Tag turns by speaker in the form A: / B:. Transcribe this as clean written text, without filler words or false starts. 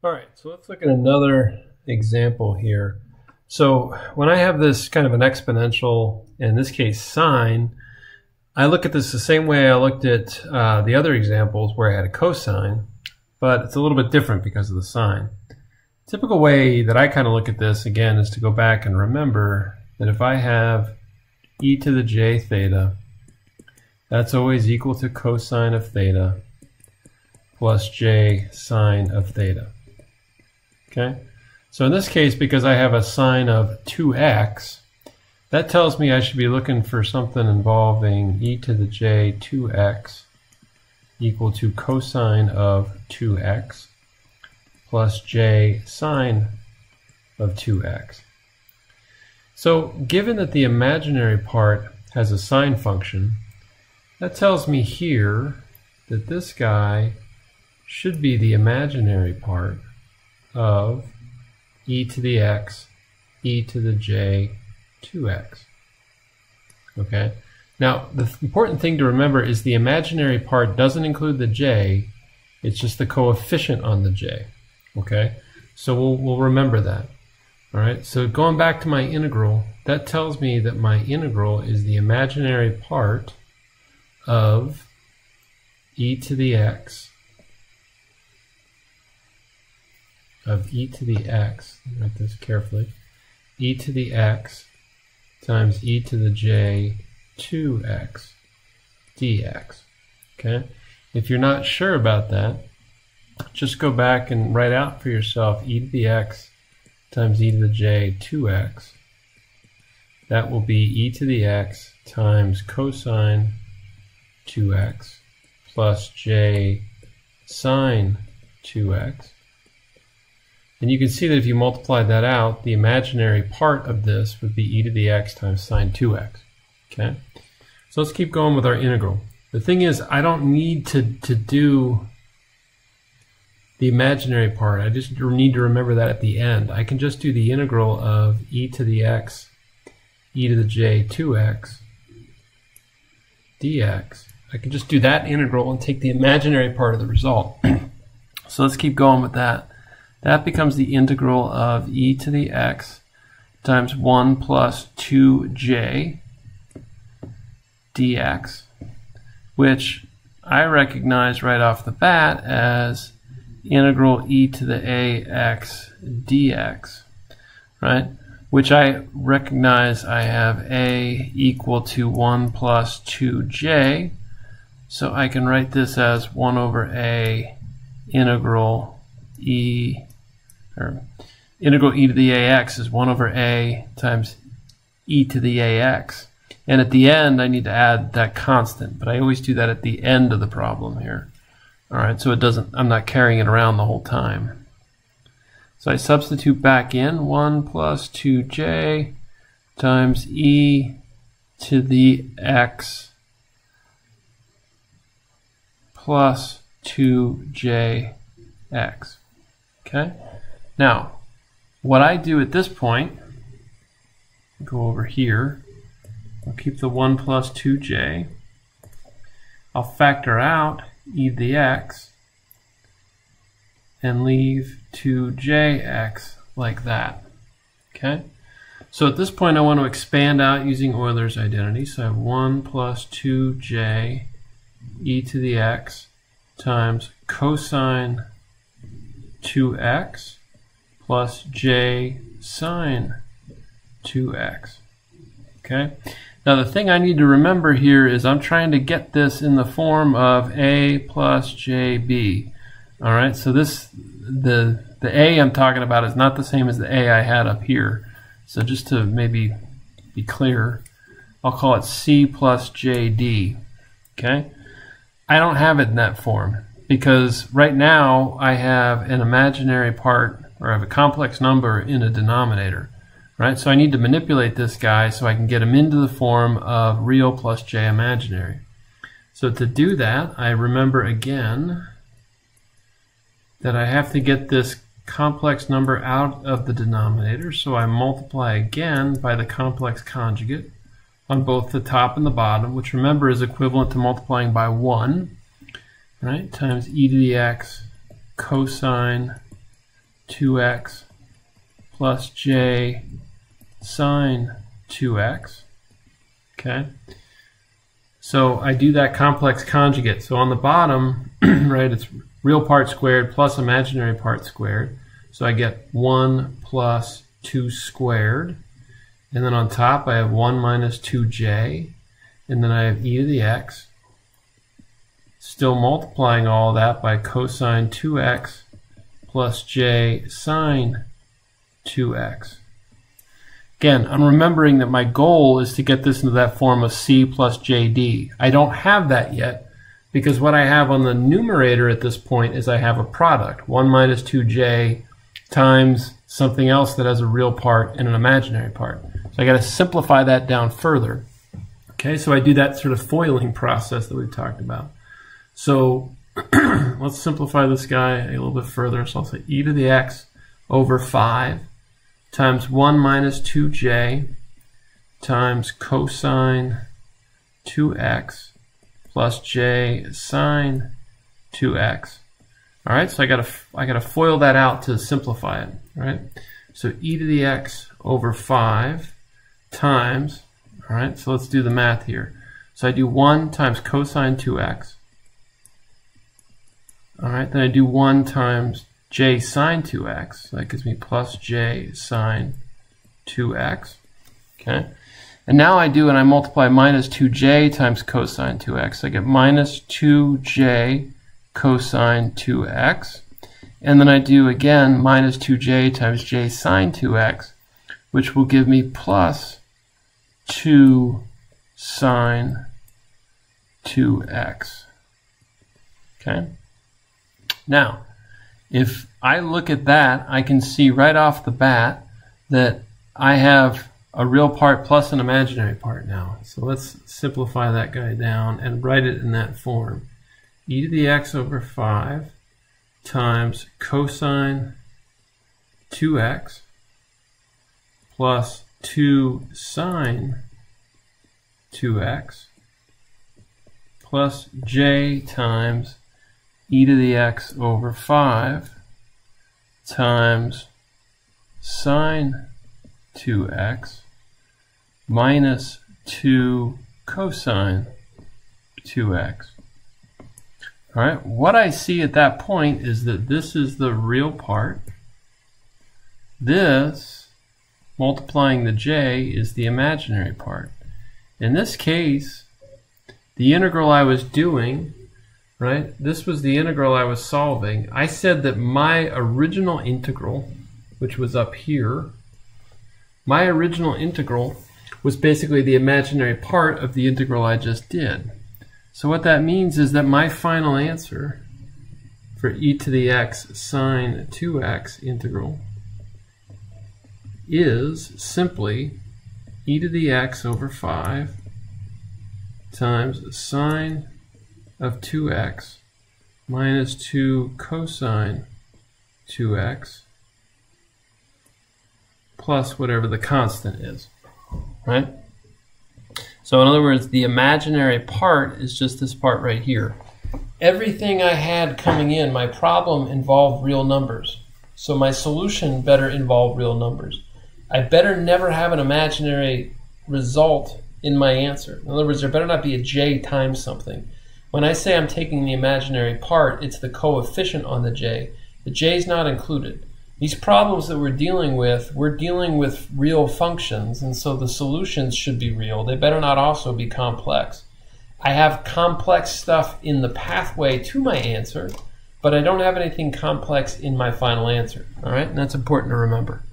A: All right, so let's look at another example here. So when I have this kind of an exponential, in this case sine, I look at this the same way I looked at the other examples where I had a cosine, but it's a little bit different because of the sine. Typical way that I kind of look at this, again, is to go back and remember that if I have e to the j theta, that's always equal to cosine of theta plus j sine of theta. Okay? So in this case, because I have a sine of 2x, that tells me I should be looking for something involving e to the j 2x equal to cosine of 2x plus j sine of 2x. So given that the imaginary part has a sine function, that tells me here that this guy should be the imaginary part of e to the x, e to the j 2x. Okay? Now, the important thing to remember is the imaginary part doesn't include the j, it's just the coefficient on the j. Okay? So we'll remember that. All right? So going back to my integral, that tells me that my integral is the imaginary part of e to the x of e to the x, write this carefully, e to the x times e to the j 2x dx. Okay? If you're not sure about that, just go back and write out for yourself e to the x times e to the j 2x. That will be e to the x times cosine 2x plus j sine 2x. And you can see that if you multiply that out, the imaginary part of this would be e to the x times sine 2x. Okay? So let's keep going with our integral. The thing is, I don't need to do the imaginary part. I just need to remember that at the end. I can just do the integral of e to the x, e to the j 2x dx. I can just do that integral and take the imaginary part of the result. So let's keep going with that. That becomes the integral of e to the x times 1 plus 2j dx, which I recognize right off the bat as integral e to the ax dx, right? Which I recognize I have a equal to 1 plus 2j, so I can write this as 1 over a integral e to the ax is 1 over a times e to the ax. And at the end, I need to add that constant, but I always do that at the end of the problem here. All right, so I'm not carrying it around the whole time. So I substitute back in 1 plus 2j times e to the x plus 2jx. Okay? Now, what I do at this point, go over here, I'll keep the 1 plus 2j. I'll factor out e to the x and leave 2jx like that. Okay? So at this point I want to expand out using Euler's identity. So I have 1 plus 2j e to the x times cosine 2x plus j sine 2x. Okay? Now the thing I need to remember here is I'm trying to get this in the form of a plus jb. All right, so the a I'm talking about is not the same as the a I had up here. So just to maybe be clear, I'll call it c plus jd. Okay? I don't have it in that form because right now I have an imaginary part, or I have a complex number in a denominator. Right? So I need to manipulate this guy so I can get him into the form of real plus j imaginary. So to do that, I remember again that I have to get this complex number out of the denominator, so I multiply again by the complex conjugate on both the top and the bottom, which remember is equivalent to multiplying by 1, right, times e to the x cosine 2x plus j sine 2x. Okay. So I do that complex conjugate. So on the bottom, right, it's real part squared plus imaginary part squared. So I get 1 plus 2 squared. And then on top, I have 1 minus 2j. And then I have e to the x. Still multiplying all of that by cosine 2x plus j sine 2x. Again, I'm remembering that my goal is to get this into that form of c plus jd. I don't have that yet because what I have on the numerator at this point is I have a product, 1 minus 2j times something else that has a real part and an imaginary part. So I got to simplify that down further. Okay, so I do that sort of foiling process that we've talked about. So let's simplify this guy a little bit further. So I'll say e to the x over 5 times 1 minus 2j times cosine 2x plus j sine 2x. All right, so I gotta FOIL that out to simplify it. All right, so e to the x over 5 times. All right, so let's do the math here. So I do 1 times cosine 2x. All right, then I do 1 times j sine 2x. So that gives me plus j sine 2x. Okay. And now I multiply minus 2j times cosine 2x. I get minus 2j cosine 2x. And then I do again minus 2j times j sine 2x, which will give me plus 2 sine 2x. Okay. Now, if I look at that, I can see right off the bat that I have a real part plus an imaginary part now. So let's simplify that guy down and write it in that form. E to the x over 5 times cosine 2x plus 2 sine 2x plus j times e to the x over 5 times sine 2x minus 2 cosine 2x. All right, what I see at that point is that this is the real part. This, multiplying the j, is the imaginary part. In this case, the integral I was doing, right, this was the integral I was solving. I said that my original integral, which was up here, my original integral was basically the imaginary part of the integral I just did. So what that means is that my final answer for e to the x sine 2x integral is simply e to the x over 5 times sine of 2x minus 2 cosine 2x plus whatever the constant is, right? So in other words, the imaginary part is just this part right here. Everything I had coming in, my problem involved real numbers. So my solution better involve real numbers. I better never have an imaginary result in my answer. In other words, there better not be a j times something. When I say I'm taking the imaginary part, it's the coefficient on the j. The j is not included. These problems that we're dealing with real functions, and so the solutions should be real. They better not also be complex. I have complex stuff in the pathway to my answer, but I don't have anything complex in my final answer. All right, and that's important to remember.